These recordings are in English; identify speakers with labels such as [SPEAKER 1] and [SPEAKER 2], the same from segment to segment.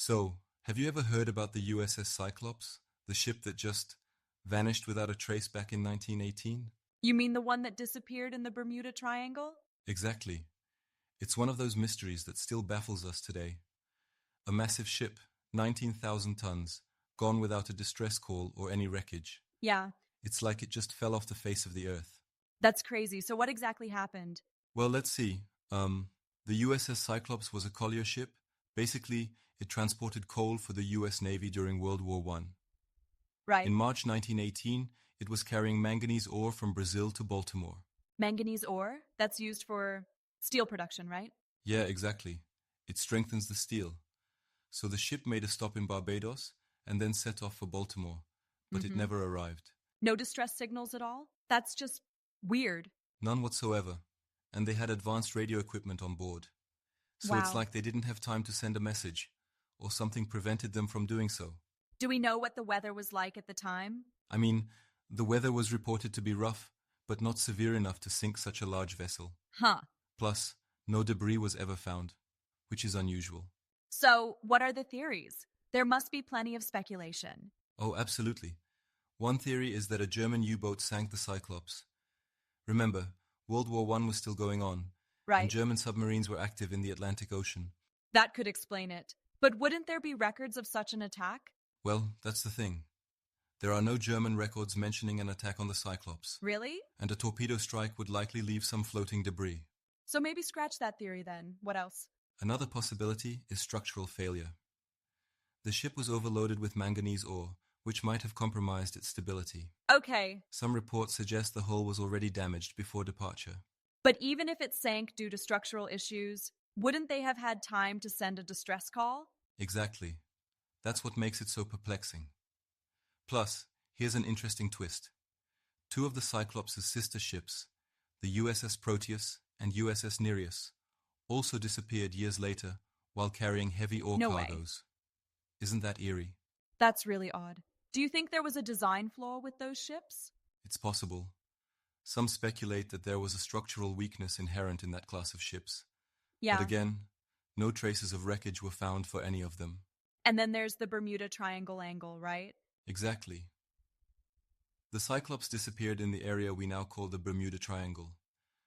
[SPEAKER 1] So, have you ever heard about the USS Cyclops, the ship that just vanished without a trace back in 1918?
[SPEAKER 2] You mean the one that disappeared in the Bermuda Triangle?
[SPEAKER 1] Exactly. It's one of those mysteries that still baffles us today. A massive ship, 19,000 tons, gone without a distress call or any wreckage.
[SPEAKER 2] Yeah,
[SPEAKER 1] It's like it just fell off the face of the earth.
[SPEAKER 2] that's crazy. So what exactly happened?
[SPEAKER 1] Well, let's see. The USS Cyclops was a collier ship. Basically, it transported coal for the US Navy during World War One.
[SPEAKER 2] Right.
[SPEAKER 1] In March 1918, it was carrying manganese ore from Brazil to Baltimore.
[SPEAKER 2] Manganese ore? That's used for steel production, right?
[SPEAKER 1] Yeah, exactly. It strengthens the steel. So the ship made a stop in Barbados and then set off for Baltimore, but it
[SPEAKER 2] Mm-hmm.
[SPEAKER 1] never arrived.
[SPEAKER 2] No distress signals at all? That's just weird.
[SPEAKER 1] None whatsoever. And they had advanced radio equipment on board. So it's
[SPEAKER 2] Wow.
[SPEAKER 1] like they didn't have time to send a message, or something prevented them from doing so.
[SPEAKER 2] Do we know what the weather was like at the time?
[SPEAKER 1] I mean, the weather was reported to be rough, but not severe enough to sink such a large vessel.
[SPEAKER 2] Huh.
[SPEAKER 1] Plus, no debris was ever found, which is unusual.
[SPEAKER 2] So, what are the theories? There must be plenty of speculation.
[SPEAKER 1] Oh, absolutely. One theory is that a German U-boat sank the Cyclops. Remember, World War One was still going on, and
[SPEAKER 2] Right.
[SPEAKER 1] German submarines were active in the Atlantic Ocean.
[SPEAKER 2] That could explain it. But wouldn't there be records of such an attack?
[SPEAKER 1] Well, that's the thing. There are no German records mentioning an attack on the Cyclops,
[SPEAKER 2] Really?
[SPEAKER 1] and a torpedo strike would likely leave some floating debris.
[SPEAKER 2] So maybe scratch that theory then. What else?
[SPEAKER 1] Another possibility is structural failure. The ship was overloaded with manganese ore, which might have compromised its stability.
[SPEAKER 2] Okay,
[SPEAKER 1] Some reports suggest the hull was already damaged before departure.
[SPEAKER 2] but even if it sank due to structural issues, wouldn't they have had time to send a distress call?
[SPEAKER 1] Exactly. That's what makes it so perplexing. Plus, here's an interesting twist. Two of the Cyclops' sister ships, the USS Proteus and USS Nereus, also disappeared years later while carrying heavy ore
[SPEAKER 2] No way.
[SPEAKER 1] cargoes. Isn't that eerie?
[SPEAKER 2] That's really odd. Do you think there was a design flaw with those ships?
[SPEAKER 1] It's possible. Some speculate that there was a structural weakness inherent in that class of ships.
[SPEAKER 2] Yeah.
[SPEAKER 1] But again, no traces of wreckage were found for any of them.
[SPEAKER 2] And then there's the Bermuda Triangle angle, right?
[SPEAKER 1] Exactly. The Cyclops disappeared in the area we now call the Bermuda Triangle.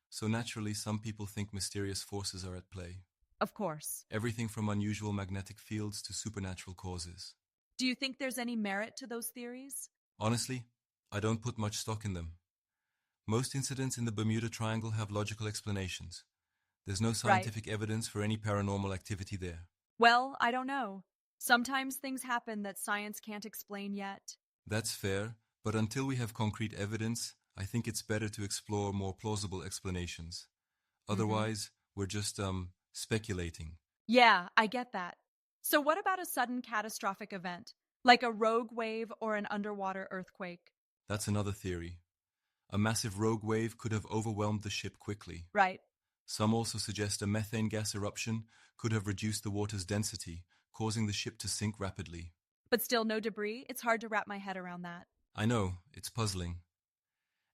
[SPEAKER 1] So naturally, some people think mysterious forces are at play.
[SPEAKER 2] Of course.
[SPEAKER 1] Everything from unusual magnetic fields to supernatural causes.
[SPEAKER 2] Do you think there's any merit to those theories?
[SPEAKER 1] Honestly, I don't put much stock in them. Most incidents in the Bermuda Triangle have logical explanations. There's no scientific evidence for any paranormal activity there.
[SPEAKER 2] Well, I don't know. Sometimes things happen that science can't explain yet.
[SPEAKER 1] That's fair, but until we have concrete evidence, I think it's better to explore more plausible explanations. Otherwise, we're just, speculating.
[SPEAKER 2] Yeah, I get that. So what about a sudden catastrophic event, like a rogue wave or an underwater earthquake?
[SPEAKER 1] That's another theory. A massive rogue wave could have overwhelmed the ship quickly.
[SPEAKER 2] Right.
[SPEAKER 1] Some also suggest a methane gas eruption could have reduced the water's density, causing the ship to sink rapidly.
[SPEAKER 2] But still no debris? It's hard to wrap my head around that.
[SPEAKER 1] I know, it's puzzling.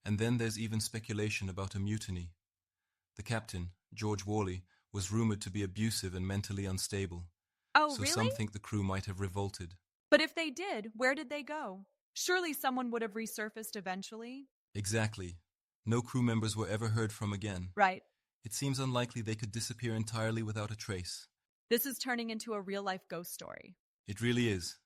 [SPEAKER 1] And then there's even speculation about a mutiny. The captain, George Worley, was rumored to be abusive and mentally unstable.
[SPEAKER 2] Oh,
[SPEAKER 1] So
[SPEAKER 2] really?
[SPEAKER 1] some think the crew might have revolted.
[SPEAKER 2] But if they did, where did they go? Surely someone would have resurfaced eventually.
[SPEAKER 1] Exactly. No crew members were ever heard from again.
[SPEAKER 2] Right.
[SPEAKER 1] It seems unlikely they could disappear entirely without a trace.
[SPEAKER 2] This is turning into a real-life ghost story.
[SPEAKER 1] It really is.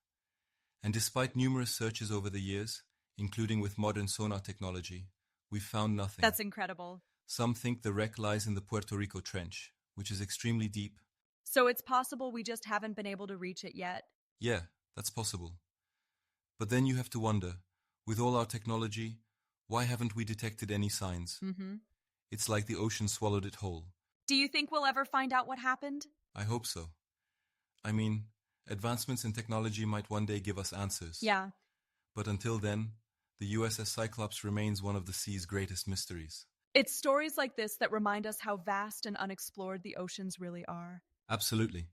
[SPEAKER 1] And despite numerous searches over the years, including with modern sonar technology, we've found nothing.
[SPEAKER 2] That's incredible.
[SPEAKER 1] Some think the wreck lies in the Puerto Rico Trench, which is extremely deep.
[SPEAKER 2] So it's possible we just haven't been able to reach it yet.
[SPEAKER 1] Yeah, that's possible. But then you have to wonder, with all our technology, why haven't we detected any signs? It's like the ocean swallowed it whole.
[SPEAKER 2] Do you think we'll ever find out what happened?
[SPEAKER 1] I hope so. I mean, advancements in technology might one day give us answers.
[SPEAKER 2] Yeah.
[SPEAKER 1] But until then, the USS Cyclops remains one of the sea's greatest mysteries.
[SPEAKER 2] It's stories like this that remind us how vast and unexplored the oceans really are.
[SPEAKER 1] Absolutely.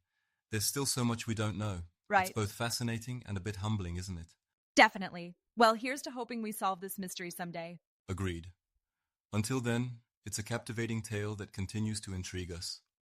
[SPEAKER 1] There's still so much we don't know.
[SPEAKER 2] Right.
[SPEAKER 1] It's both fascinating and a bit humbling, isn't it?
[SPEAKER 2] Definitely. Well, here's to hoping we solve this mystery someday.
[SPEAKER 1] Agreed. Until then, it's a captivating tale that continues to intrigue us.